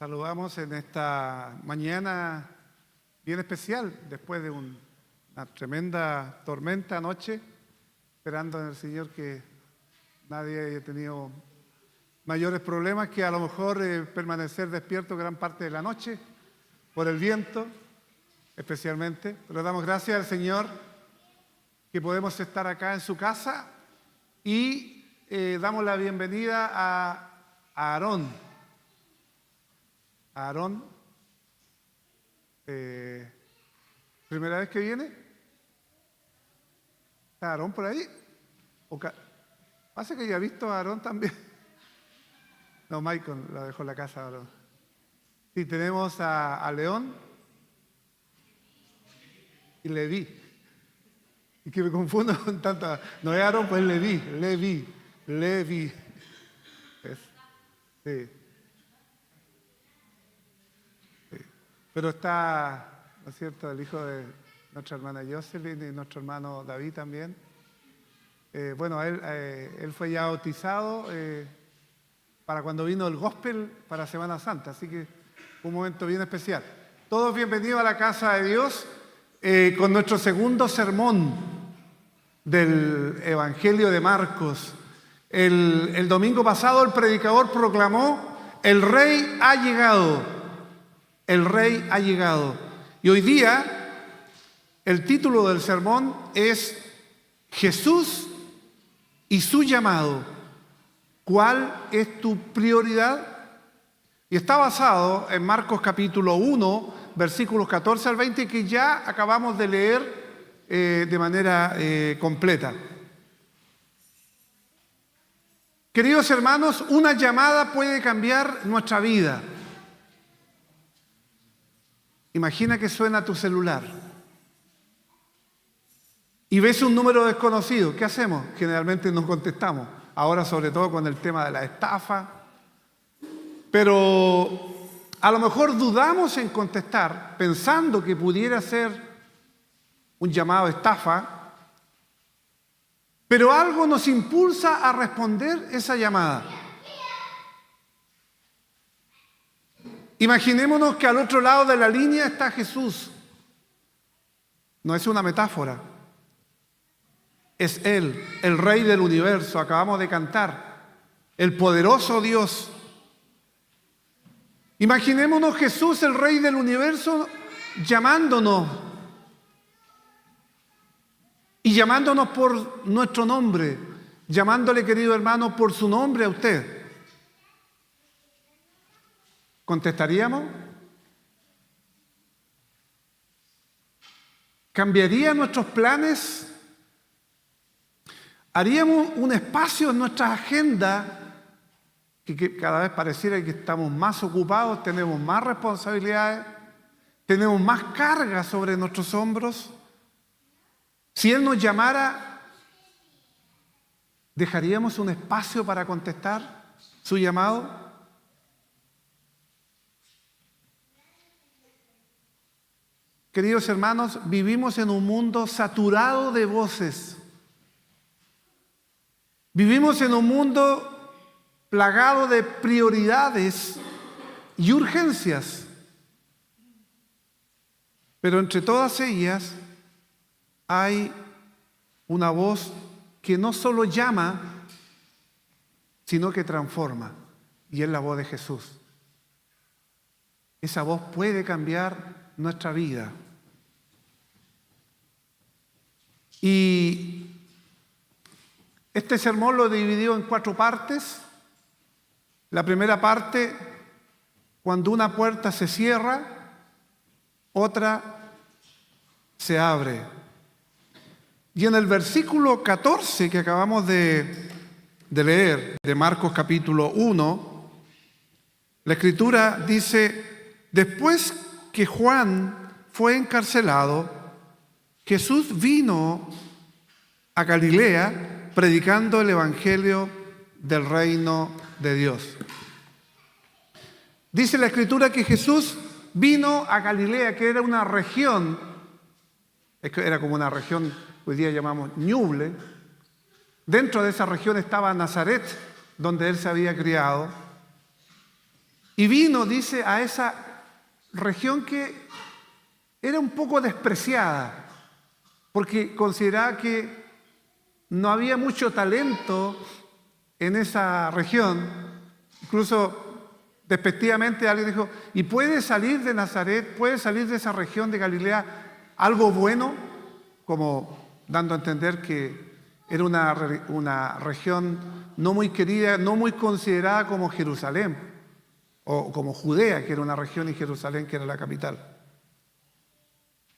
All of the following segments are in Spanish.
Saludamos en esta mañana bien especial, después de una tremenda tormenta anoche, esperando en el Señor que nadie haya tenido mayores problemas que a lo mejor permanecer despierto gran parte de la noche por el viento, especialmente. Pero damos gracias al Señor que podemos estar acá en su casa y damos la bienvenida a Aarón. Aarón, ¿primera vez que viene? ¿Está Aarón por ahí? ¿Pasa que ya ha visto a Aarón también? No, Michael la dejó en la casa, Aarón. Sí, tenemos a León y Leví. Y que me confundo con tanta... No es Aarón, pues Leví. Sí. Pero está, ¿no es cierto?, el hijo de nuestra hermana Jocelyn y nuestro hermano David también. Bueno, él fue ya bautizado para cuando vino el gospel para Semana Santa, así que un momento bien especial. Todos bienvenidos a la casa de Dios con nuestro segundo sermón del Evangelio de Marcos. El domingo pasado el predicador proclamó: el Rey ha llegado. El Rey ha llegado. Y hoy día el título del sermón es Jesús y su llamado. ¿Cuál es tu prioridad? Y está basado en Marcos capítulo 1, versículos 14 al 20, que ya acabamos de leer de manera completa. Queridos hermanos, una llamada puede cambiar nuestra vida. Imagina que suena tu celular y ves un número desconocido. ¿Qué hacemos? Generalmente no contestamos. Ahora, sobre todo con el tema de la estafa. Pero a lo mejor dudamos en contestar pensando que pudiera ser un llamado estafa, pero algo nos impulsa a responder esa llamada. Imaginémonos que al otro lado de la línea está Jesús. No es una metáfora. Es Él, el Rey del universo. Acabamos de cantar. El poderoso Dios. Imaginémonos Jesús, el Rey del universo, llamándonos. Y llamándonos por nuestro nombre. Llamándole, querido hermano, por su nombre a usted. ¿Contestaríamos? ¿Cambiaría nuestros planes? ¿Haríamos un espacio en nuestra agenda que cada vez pareciera que estamos más ocupados, tenemos más responsabilidades, tenemos más carga sobre nuestros hombros? Si Él nos llamara, ¿dejaríamos un espacio para contestar su llamado? Queridos hermanos, vivimos en un mundo saturado de voces. Vivimos en un mundo plagado de prioridades y urgencias. Pero entre todas ellas hay una voz que no solo llama, sino que transforma. Y es la voz de Jesús. Esa voz puede cambiar nuestra vida. Y este sermón lo dividió en 4 partes. La primera parte, cuando una puerta se cierra, otra se abre. Y en el versículo 14 que acabamos de leer, de Marcos capítulo 1, la Escritura dice: después que Juan fue encarcelado, Jesús vino a Galilea predicando el Evangelio del reino de Dios. Dice la Escritura que Jesús vino a Galilea, que era una región, era como una región, hoy día llamamos Ñuble. Dentro de esa región estaba Nazaret, donde Él se había criado. y vino, dice, a esa región que era un poco despreciada, porque consideraba que no había mucho talento en esa región. Incluso despectivamente alguien dijo, ¿y puede salir de Nazaret, puede salir de esa región de Galilea algo bueno? Como dando a entender que era una región no muy querida, no muy considerada como Jerusalén, o como Judea, que era una región, y Jerusalén, que era la capital.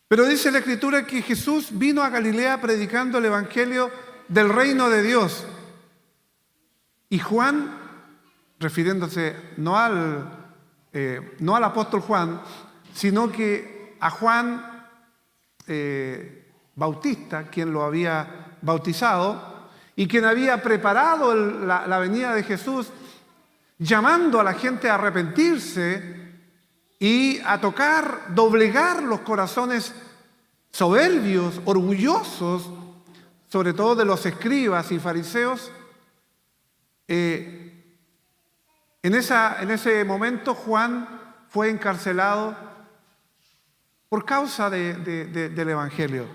Pero dice la Escritura que Jesús vino a Galilea predicando el Evangelio del reino de Dios. Y Juan, refiriéndose no al apóstol Juan, sino que a Juan Bautista, quien lo había bautizado y quien había preparado la venida de Jesús, llamando a la gente a arrepentirse y a doblegar los corazones soberbios, orgullosos, sobre todo de los escribas y fariseos. En ese momento Juan fue encarcelado por causa del Evangelio.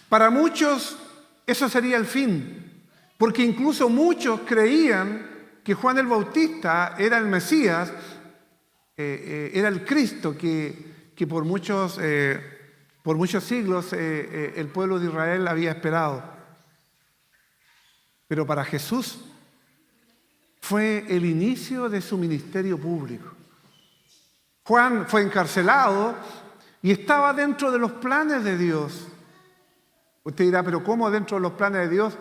Para muchos eso sería el fin, porque incluso muchos creían que Juan el Bautista era el Mesías, era el Cristo que por muchos siglos el pueblo de Israel había esperado. Pero para Jesús fue el inicio de su ministerio público. Juan fue encarcelado y estaba dentro de los planes de Dios. Usted dirá, pero ¿cómo dentro de los planes de Dios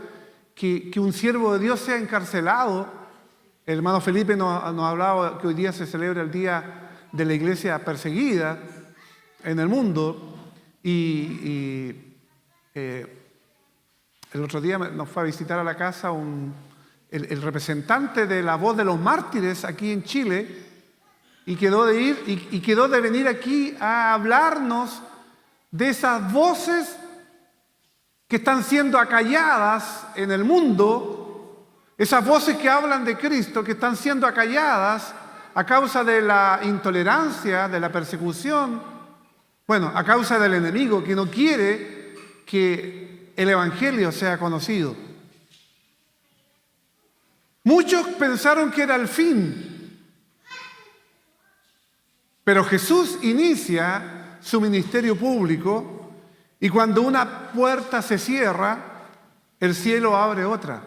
que un siervo de Dios sea encarcelado? El hermano Felipe nos hablaba que hoy día se celebra el día de la iglesia perseguida en el mundo, y el otro día nos fue a visitar a la casa el representante de la Voz de los Mártires aquí en Chile, y quedó de venir aquí a hablarnos de esas voces que están siendo acalladas en el mundo, esas voces que hablan de Cristo, que están siendo acalladas a causa de la intolerancia, de la persecución, bueno, a causa del enemigo que no quiere que el Evangelio sea conocido. Muchos pensaron que era el fin, pero Jesús inicia su ministerio público, y cuando una puerta se cierra, el cielo abre otra.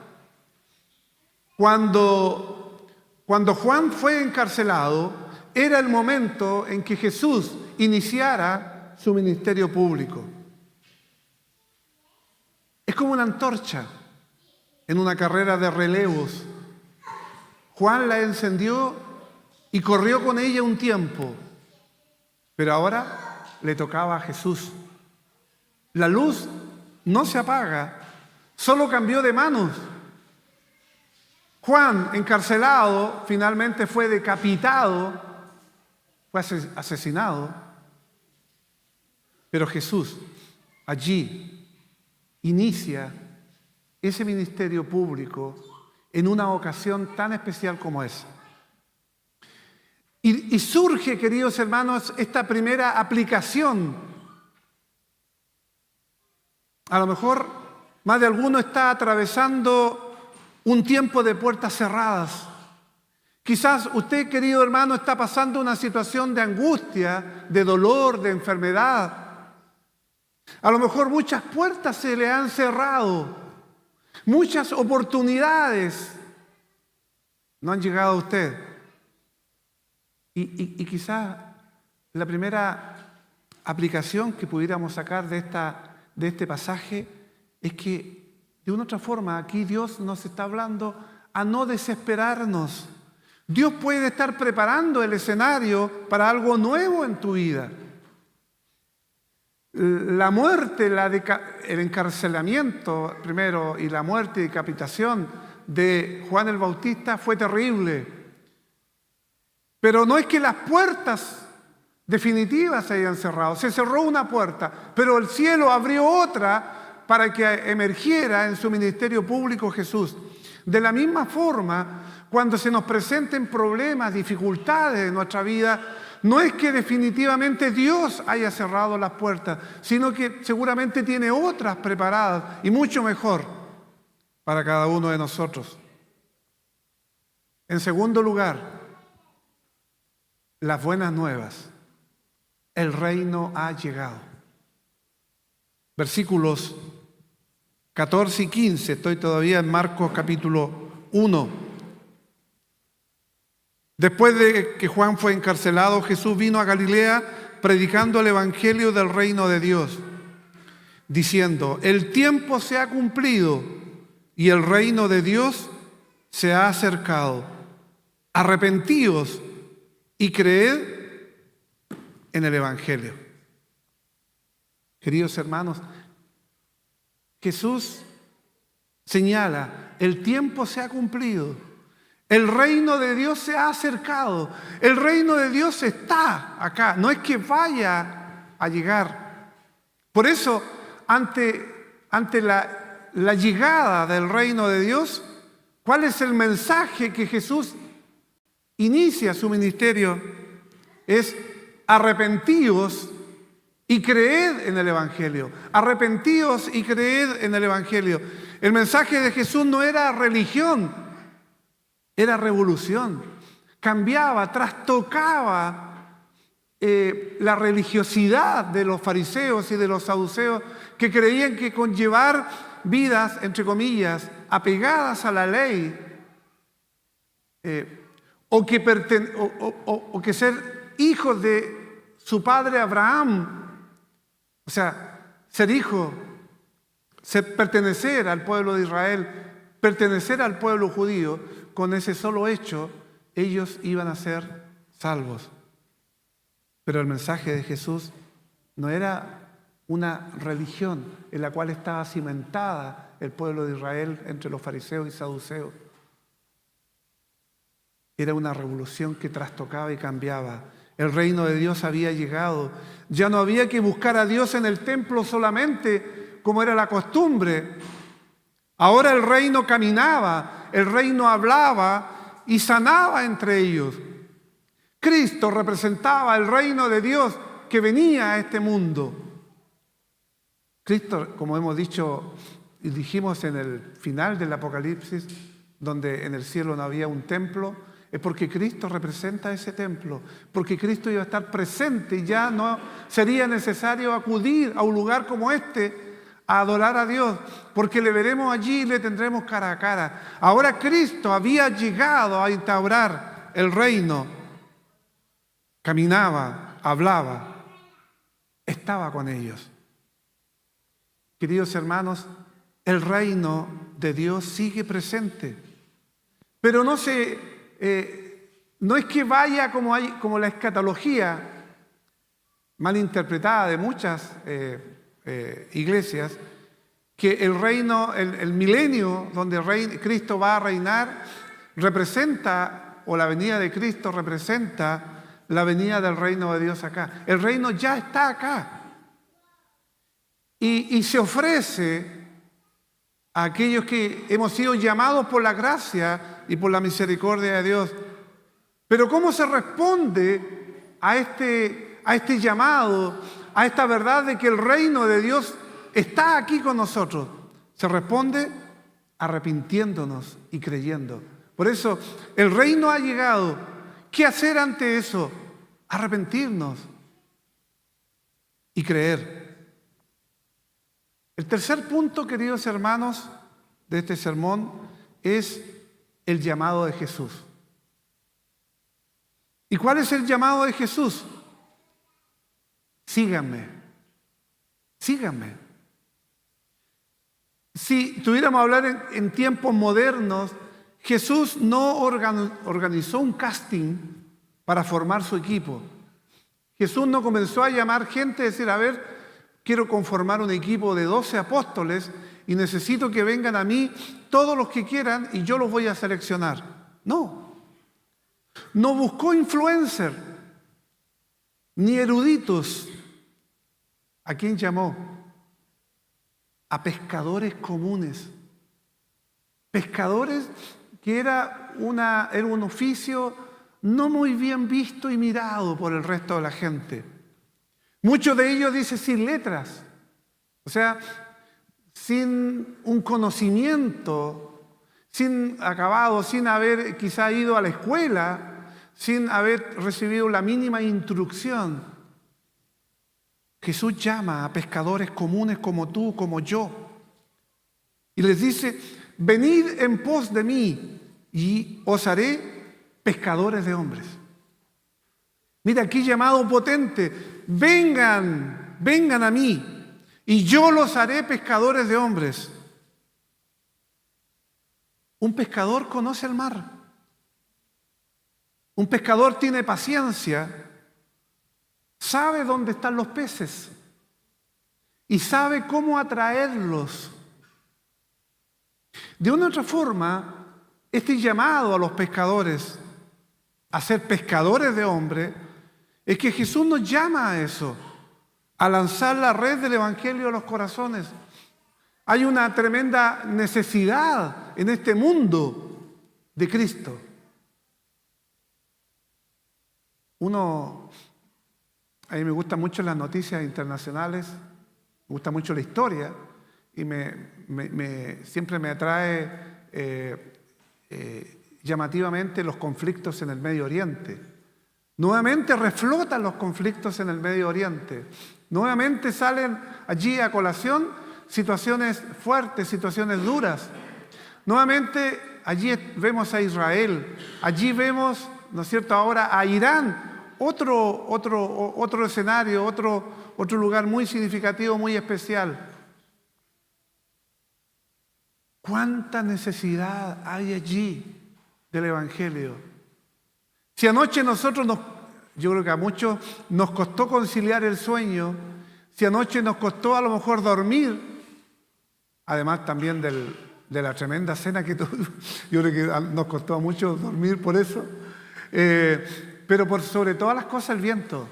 Cuando Juan fue encarcelado, era el momento en que Jesús iniciara su ministerio público. Es como una antorcha en una carrera de relevos. Juan la encendió y corrió con ella un tiempo, pero ahora le tocaba a Jesús. La luz no se apaga, solo cambió de manos. Juan, encarcelado, finalmente fue decapitado, fue asesinado. Pero Jesús allí inicia ese ministerio público en una ocasión tan especial como esa. Y surge, queridos hermanos, esta primera aplicación. A lo mejor más de alguno está atravesando un tiempo de puertas cerradas. Quizás usted, querido hermano, está pasando una situación de angustia, de dolor, de enfermedad. A lo mejor muchas puertas se le han cerrado, muchas oportunidades no han llegado a usted. Y quizás la primera aplicación que pudiéramos sacar de este pasaje es que de una otra forma aquí Dios nos está hablando a no desesperarnos. Dios puede estar preparando el escenario para algo nuevo en tu vida. La muerte, el encarcelamiento primero y la muerte y decapitación de Juan el Bautista fue terrible. Pero no es que las puertas definitivas se hayan cerrado. Se cerró una puerta, pero el cielo abrió otra para que emergiera en su ministerio público Jesús. De la misma forma, cuando se nos presenten problemas, dificultades en nuestra vida, no es que definitivamente Dios haya cerrado las puertas, sino que seguramente tiene otras preparadas y mucho mejor para cada uno de nosotros. En segundo lugar, las buenas nuevas. El reino ha llegado. Versículos 14 y 15, estoy todavía en Marcos capítulo 1. Después de que Juan fue encarcelado, Jesús vino a Galilea predicando el evangelio del reino de Dios, diciendo: el tiempo se ha cumplido y el reino de Dios se ha acercado. Arrepentíos y creed en el evangelio. Queridos hermanos, Jesús señala: el tiempo se ha cumplido, el reino de Dios se ha acercado, el reino de Dios está acá, no es que vaya a llegar. Por eso, ante la llegada del reino de Dios, ¿cuál es el mensaje que Jesús inicia su ministerio? Es: arrepentíos y creed en el evangelio. Arrepentíos y creed en el evangelio. El mensaje de Jesús no era religión, era revolución. Cambiaba, trastocaba la religiosidad de los fariseos y de los saduceos, que creían que con llevar vidas, entre comillas, apegadas a la ley, o que ser hijos de su padre Abraham, o sea, ser hijo, pertenecer al pueblo de Israel, pertenecer al pueblo judío, con ese solo hecho ellos iban a ser salvos. Pero el mensaje de Jesús no era una religión en la cual estaba cimentada el pueblo de Israel entre los fariseos y saduceos. Era una revolución que trastocaba y cambiaba. El reino de Dios había llegado. Ya no había que buscar a Dios en el templo solamente, como era la costumbre. Ahora el reino caminaba, el reino hablaba y sanaba entre ellos. Cristo representaba el reino de Dios que venía a este mundo. Cristo, como hemos dicho y dijimos en el final del Apocalipsis, donde en el cielo no había un templo, es porque Cristo representa ese templo, porque Cristo iba a estar presente y ya no sería necesario acudir a un lugar como este a adorar a Dios, porque le veremos allí y le tendremos cara a cara. Ahora Cristo había llegado a instaurar el reino, caminaba, hablaba, estaba con ellos. Queridos hermanos, el reino de Dios sigue presente, pero no es que vaya como la escatología mal interpretada de muchas iglesias, que el reino, el milenio donde Cristo va a reinar, representa, o la venida de Cristo representa la venida del reino de Dios acá. El reino ya está acá. Y se ofrece a aquellos que hemos sido llamados por la gracia y por la misericordia de Dios. Pero ¿cómo se responde a este llamado, a esta verdad de que el reino de Dios está aquí con nosotros? Se responde arrepintiéndonos y creyendo. Por eso, el reino ha llegado. ¿Qué hacer ante eso? Arrepentirnos y creer. El tercer punto, queridos hermanos, de este sermón es el llamado de Jesús. ¿Y cuál es el llamado de Jesús? Síganme, síganme. Si tuviéramos a hablar en tiempos modernos, Jesús no organizó un casting para formar su equipo. Jesús no comenzó a llamar gente y decir: a ver, quiero conformar un equipo de 12 apóstoles y necesito que vengan a mí todos los que quieran y yo los voy a seleccionar. No buscó influencers ni eruditos. ¿A quién llamó? A pescadores comunes. Pescadores, que era un oficio no muy bien visto y mirado por el resto de la gente. Muchos de ellos, dice, sin letras. O sea, sin un conocimiento, sin acabado, sin haber quizá ido a la escuela, sin haber recibido la mínima instrucción. Jesús llama a pescadores comunes como tú, como yo, y les dice: venid en pos de mí y os haré pescadores de hombres. Mira, aquí llamado potente: vengan, vengan a mí y yo los haré pescadores de hombres. Un pescador conoce el mar. Un pescador tiene paciencia, sabe dónde están los peces y sabe cómo atraerlos. De una u otra forma, este llamado a los pescadores a ser pescadores de hombres es que Jesús nos llama a eso, a lanzar la red del Evangelio a los corazones. Hay una tremenda necesidad en este mundo de Cristo. A mí me gustan mucho las noticias internacionales, me gusta mucho la historia y siempre me atrae llamativamente los conflictos en el Medio Oriente. Nuevamente reflotan los conflictos en el Medio Oriente. Nuevamente salen allí a colación situaciones fuertes, situaciones duras. Nuevamente allí vemos a Israel, allí vemos, ¿no es cierto?, ahora a Irán, otro escenario, otro lugar muy significativo, muy especial. ¿Cuánta necesidad hay allí del Evangelio? Si anoche yo creo que a muchos nos costó conciliar el sueño, si anoche nos costó a lo mejor dormir, además también de la tremenda cena que tuvimos, yo creo que nos costó a muchos dormir por eso, pero por sobre todas las cosas el viento.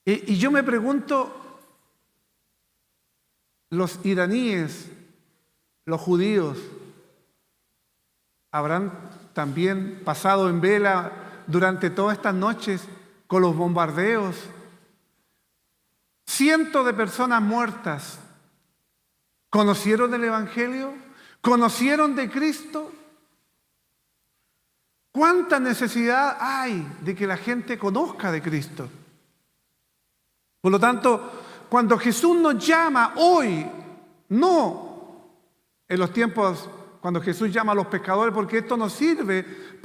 Y yo me pregunto, los iraníes, los judíos, ¿habrán también pasado en vela durante todas estas noches con los bombardeos? Cientos de personas muertas. ¿Conocieron el Evangelio? ¿Conocieron de Cristo? ¿Cuánta necesidad hay de que la gente conozca de Cristo? Por lo tanto, cuando Jesús nos llama hoy, no en los tiempos cuando Jesús llama a los pescadores, porque esto nos sirve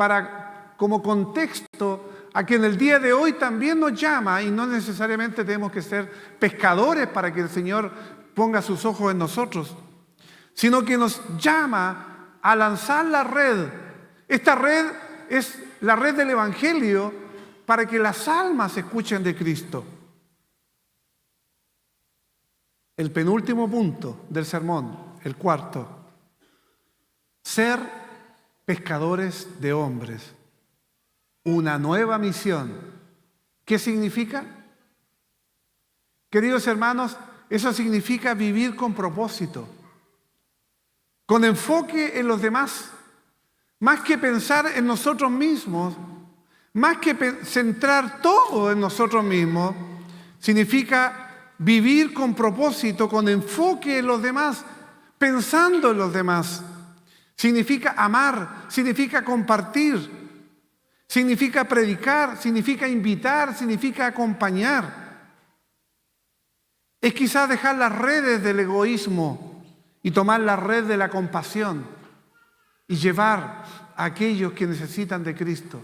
como contexto a que en el día de hoy también nos llama, y no necesariamente tenemos que ser pescadores para que el Señor ponga sus ojos en nosotros, sino que nos llama a lanzar la red. Esta red es la red del Evangelio para que las almas escuchen de Cristo. El penúltimo punto del sermón, el cuarto: ser pescadores de hombres. Una nueva misión. ¿Qué significa? Queridos hermanos, eso significa vivir con propósito, con enfoque en los demás, más que pensar en nosotros mismos, más que centrar todo en nosotros mismos. Significa vivir con propósito, con enfoque en los demás, pensando en los demás. Significa amar, significa compartir, significa predicar, significa invitar, significa acompañar. Es quizás dejar las redes del egoísmo y tomar la red de la compasión y llevar a aquellos que necesitan de Cristo.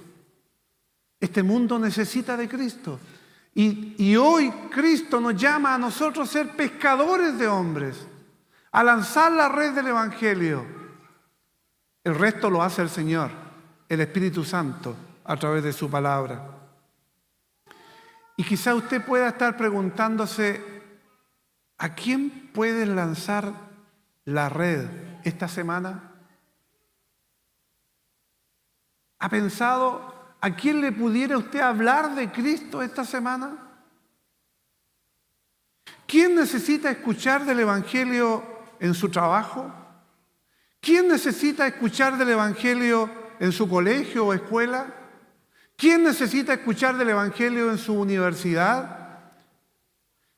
Este mundo necesita de Cristo. Y hoy Cristo nos llama a nosotros a ser pescadores de hombres, a lanzar la red del Evangelio. El resto lo hace el Señor, el Espíritu Santo, a través de su palabra. Y quizá usted pueda estar preguntándose: ¿a quién puede lanzar la red esta semana? ¿Ha pensado a quién le pudiera usted hablar de Cristo esta semana? ¿Quién necesita escuchar del Evangelio en su trabajo, ¿Quién necesita escuchar del Evangelio en su colegio o escuela? ¿Quién necesita escuchar del Evangelio en su universidad?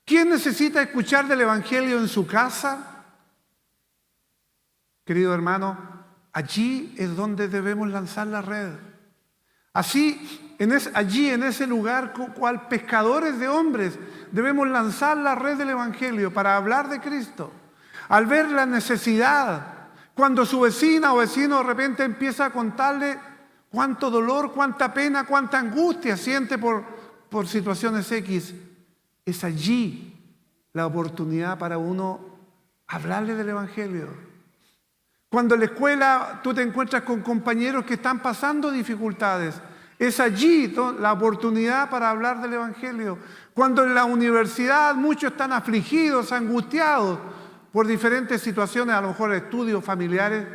¿Quién necesita escuchar del Evangelio en su casa? Querido hermano, allí es donde debemos lanzar la red. Allí en ese lugar, cual pescadores de hombres, debemos lanzar la red del Evangelio para hablar de Cristo. Al ver la necesidad, cuando su vecina o vecino de repente empieza a contarle cuánto dolor, cuánta pena, cuánta angustia siente por situaciones X, es allí la oportunidad para uno hablarle del Evangelio. Cuando en la escuela tú te encuentras con compañeros que están pasando dificultades, es allí la oportunidad para hablar del Evangelio. Cuando en la universidad muchos están afligidos, angustiados por diferentes situaciones, a lo mejor estudios familiares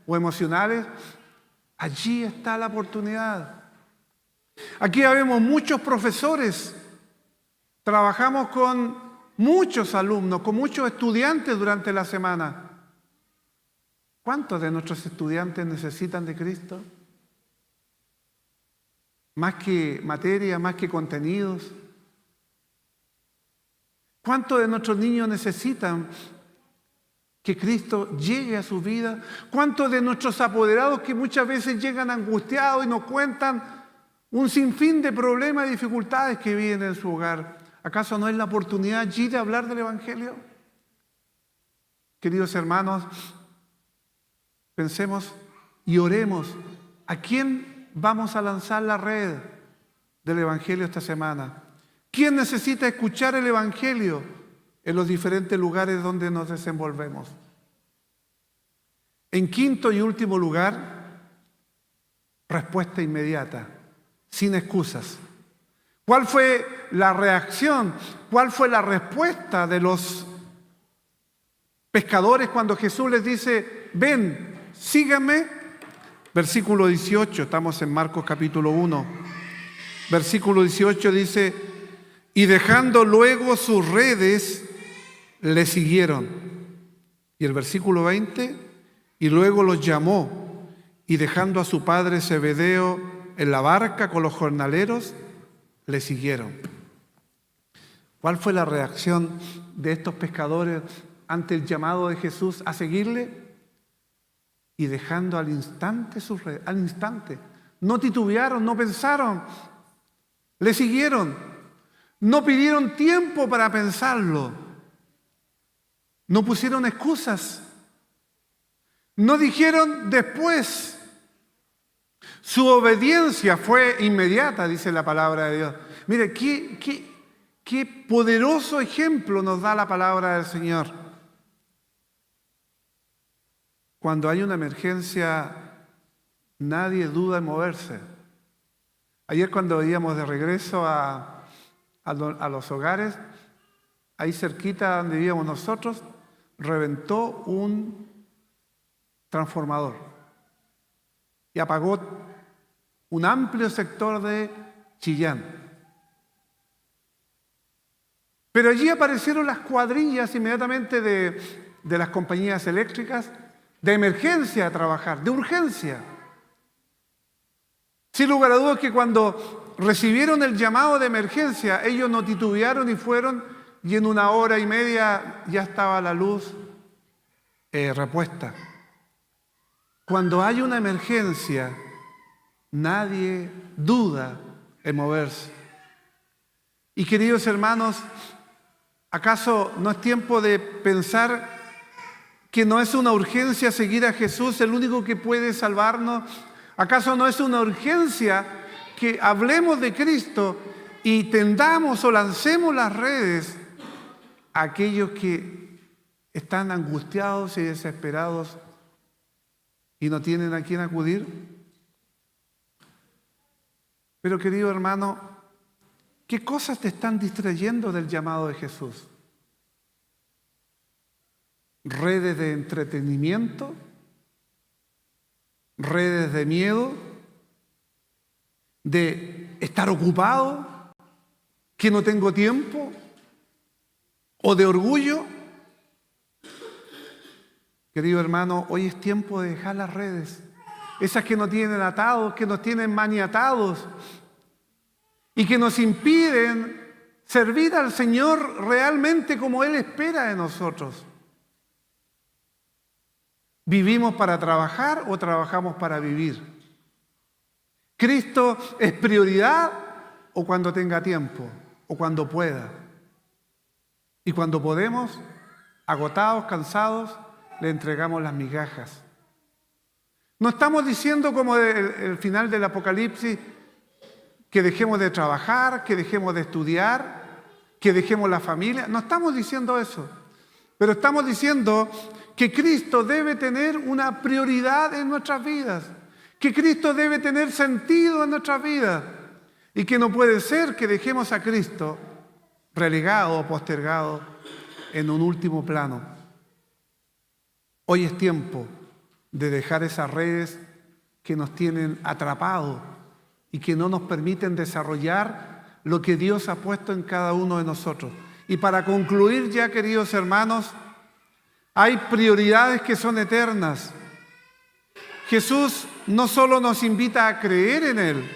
o emocionales, allí está la oportunidad. Aquí vemos muchos profesores, trabajamos con muchos alumnos, con muchos estudiantes durante la semana. ¿Cuántos de nuestros estudiantes necesitan de Cristo? Más que materia, más que contenidos. ¿Cuántos de nuestros niños necesitan que Cristo llegue a su vida? ¿Cuántos de nuestros apoderados que muchas veces llegan angustiados y nos cuentan un sinfín de problemas y dificultades que viven en su hogar? ¿Acaso no es la oportunidad allí de hablar del Evangelio? Queridos hermanos, pensemos y oremos. ¿A quién vamos a lanzar la red del Evangelio esta semana? ¿Quién necesita escuchar el Evangelio en los diferentes lugares donde nos desenvolvemos? En quinto y último lugar, respuesta inmediata, sin excusas. ¿Cuál fue la reacción? ¿Cuál fue la respuesta de los pescadores cuando Jesús les dice, ven, síganme? Versículo 18, estamos en Marcos capítulo 1. Versículo 18 dice, y dejando luego sus redes, le siguieron. Y el versículo 20, y luego los llamó, y dejando a su padre Zebedeo en la barca con los jornaleros, le siguieron. ¿Cuál fue la reacción de estos pescadores ante el llamado de Jesús a seguirle? Y dejando al instante sus redes, al instante. No titubearon, no pensaron, le siguieron. No pidieron tiempo para pensarlo. No pusieron excusas. No dijeron después. Su obediencia fue inmediata, dice la palabra de Dios. Mire, qué poderoso ejemplo nos da la palabra del Señor. Cuando hay una emergencia, nadie duda en moverse. Ayer cuando íbamos de regreso a los hogares, ahí cerquita donde vivíamos nosotros, reventó un transformador y apagó un amplio sector de Chillán. Pero allí aparecieron las cuadrillas inmediatamente de las compañías eléctricas de emergencia a trabajar, de urgencia. Sin lugar a dudas que cuando recibieron el llamado de emergencia, ellos no titubearon y fueron, y en 1 hora y media ya estaba la luz repuesta. Cuando hay una emergencia, nadie duda en moverse. Y queridos hermanos, ¿acaso no es tiempo de pensar que no es una urgencia seguir a Jesús, el único que puede salvarnos? ¿Acaso no es una urgencia que hablemos de Cristo y tendamos o lancemos las redes a aquellos que están angustiados y desesperados y no tienen a quién acudir? Pero querido hermano, ¿qué cosas te están distrayendo del llamado de Jesús? ¿Redes de entretenimiento? ¿Redes de miedo? ¿De estar ocupado? ¿Que no tengo tiempo? ¿O de orgullo? Querido hermano, hoy es tiempo de dejar las redes, esas que nos tienen atados, que nos tienen maniatados y que nos impiden servir al Señor realmente como Él espera de nosotros. ¿Vivimos para trabajar o trabajamos para vivir? ¿Cristo es prioridad o cuando tenga tiempo o cuando pueda? Y cuando podemos, agotados, cansados, le entregamos las migajas. No estamos diciendo como el final del Apocalipsis que dejemos de trabajar, que dejemos de estudiar, que dejemos la familia. No estamos diciendo eso. Pero estamos diciendo que Cristo debe tener una prioridad en nuestras vidas, que Cristo debe tener sentido en nuestras vidas y que no puede ser que dejemos a Cristo relegado o postergado en un último plano. Hoy es tiempo de dejar esas redes que nos tienen atrapados y que no nos permiten desarrollar lo que Dios ha puesto en cada uno de nosotros. Y para concluir ya, queridos hermanos, hay prioridades que son eternas. Jesús no solo nos invita a creer en Él,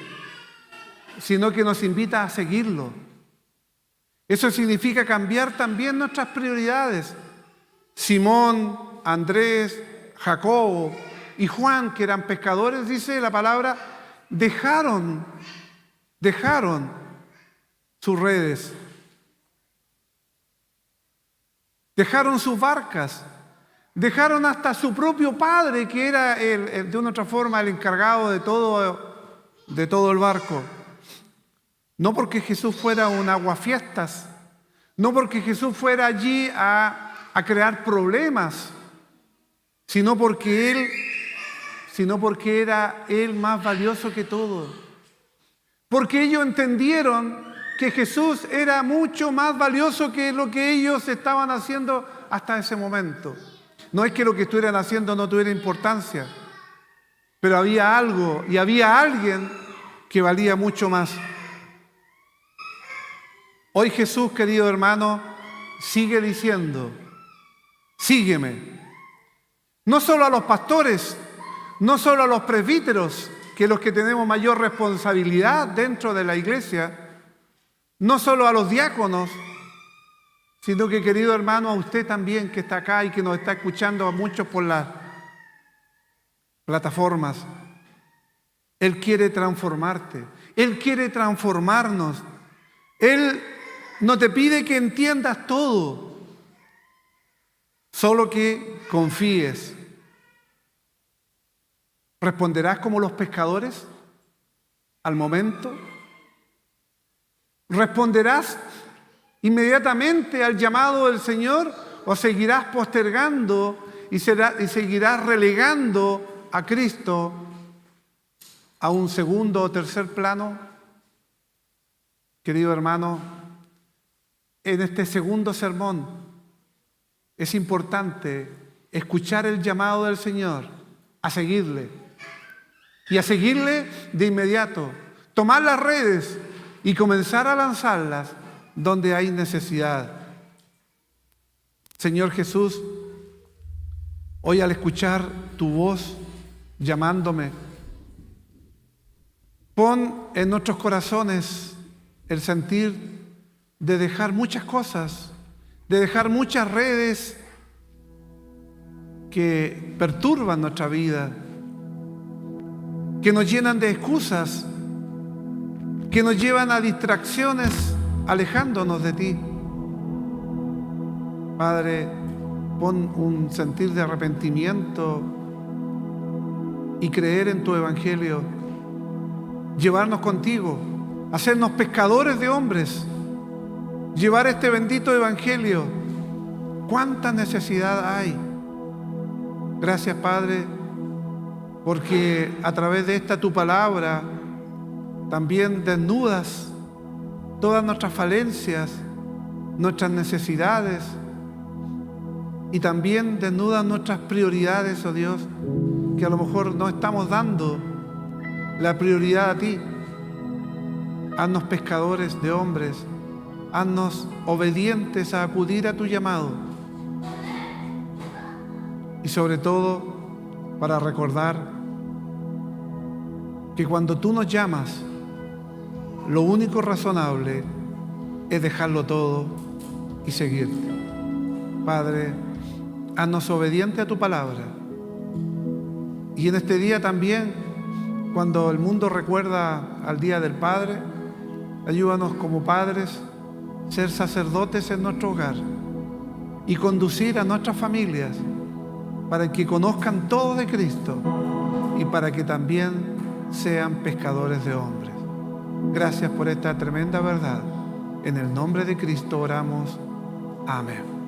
sino que nos invita a seguirlo. Eso significa cambiar también nuestras prioridades. Simón, Andrés, Jacobo y Juan, que eran pescadores, dice la palabra, dejaron sus redes, dejaron sus barcas, dejaron hasta su propio padre, que era de una otra forma el encargado de todo el barco. No porque Jesús fuera un aguafiestas, no porque Jesús fuera allí a crear problemas, sino porque era Él más valioso que todo. Porque ellos entendieron que Jesús era mucho más valioso que lo que ellos estaban haciendo hasta ese momento. No es que lo que estuvieran haciendo no tuviera importancia, pero había algo y había alguien que valía mucho más. Hoy Jesús, querido hermano, sigue diciendo, sígueme. No solo a los pastores, no solo a los presbíteros, que los que tenemos mayor responsabilidad dentro de la iglesia, no solo a los diáconos, sino que, querido hermano, a usted también que está acá y que nos está escuchando a muchos por las plataformas. Él quiere transformarte, Él quiere transformarnos. Él no te pide que entiendas todo, solo que confíes. ¿Responderás como los pescadores al momento? ¿Responderás inmediatamente al llamado del Señor o seguirás postergando y seguirás relegando a Cristo a un segundo o tercer plano? Querido hermano, en este segundo sermón es importante escuchar el llamado del Señor a seguirle y a seguirle de inmediato, tomar las redes y comenzar a lanzarlas donde hay necesidad. Señor Jesús, hoy al escuchar tu voz llamándome, pon en nuestros corazones el sentir de dejar muchas cosas, de dejar muchas redes que perturban nuestra vida, que nos llenan de excusas, que nos llevan a distracciones, alejándonos de ti. Padre, pon un sentir de arrepentimiento y creer en tu evangelio, llevarnos contigo, hacernos pescadores de hombres, llevar este bendito evangelio. ¿Cuánta necesidad hay? Gracias, Padre, porque a través de esta tu palabra también desnudas todas nuestras falencias, nuestras necesidades y también desnudas nuestras prioridades, oh Dios, que a lo mejor no estamos dando la prioridad a ti. Haznos pescadores de hombres, haznos obedientes a acudir a tu llamado. y sobre todo para recordar que cuando tú nos llamas, lo único razonable es dejarlo todo y seguirte. Padre, haznos obedientes a tu palabra. Y en este día también, cuando el mundo recuerda al Día del Padre, ayúdanos como padres a ser sacerdotes en nuestro hogar y conducir a nuestras familias para que conozcan todo de Cristo y para que también sean pescadores de hombres. Gracias por esta tremenda verdad. En el nombre de Cristo oramos. Amén.